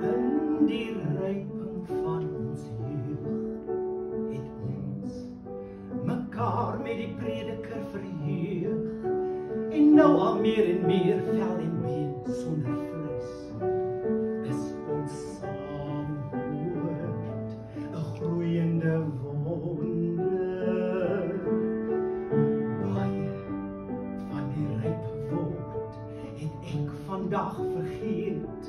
In die ryping van ons jeug het ons mekaar met die prediker verheug, en nou al meer en meer vel en been sonder vlees is ons saamhoort 'n groeiende wonder. Baie van die ryp woord het ek vandag vergeet,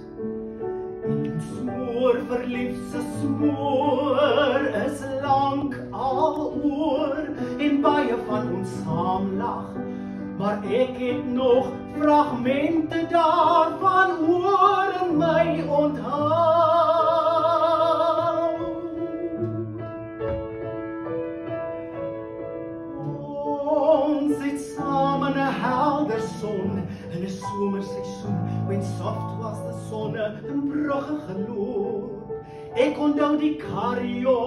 en smoor verliefse smoor is lank al oor, en baie van ons saamlag, maar ek het nog fragmente daarvan oor in my onthou. Ons het saam in 'n helder son, in 'n somerseisoen, when soft was the sonne in brugge geloop. Ek onthou die Kario,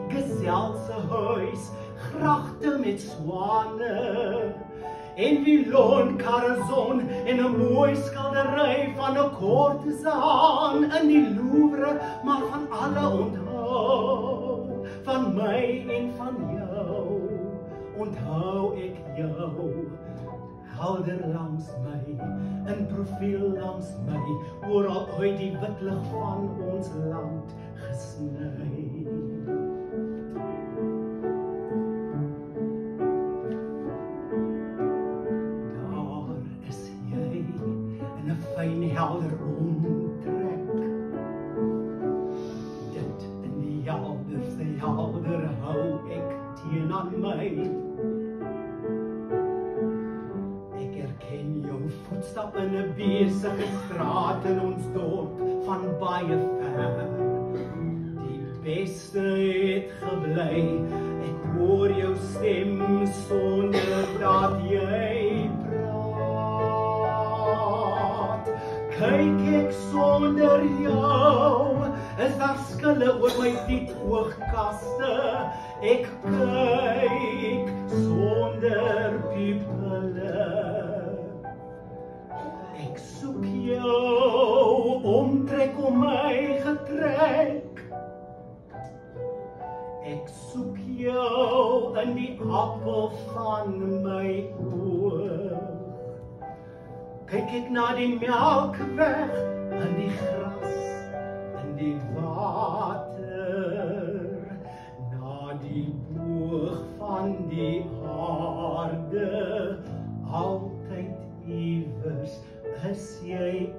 geselse huis, gragte met swane, en Villon, Carazon, en 'n mooi skildery van 'n kortesaan in die Louvre, maar van alle onthou, van my en van jou, onthou ek jou, helder langs my, in profiel langs my, oral uit die wit lig van ons land gesny. Fyn helder omtrek, dit in die helderste helder hou ek teen aan my. Ek herken jou voetstap in 'n besige straat in ons dorp van baie ver. Die beste het gebly, ek hoor jou stem sonder dat jy kyk ek sonder jou, is daar skille oor my diep oogkaste. Ek kyk sonder pupille. Ek soek jou, omtrek om my getrek. Ek soek jou in die appel van my oog. Kyk ek na die melkweg, in die gras, in die water, na die boog van die aarde, altyd iewers is jy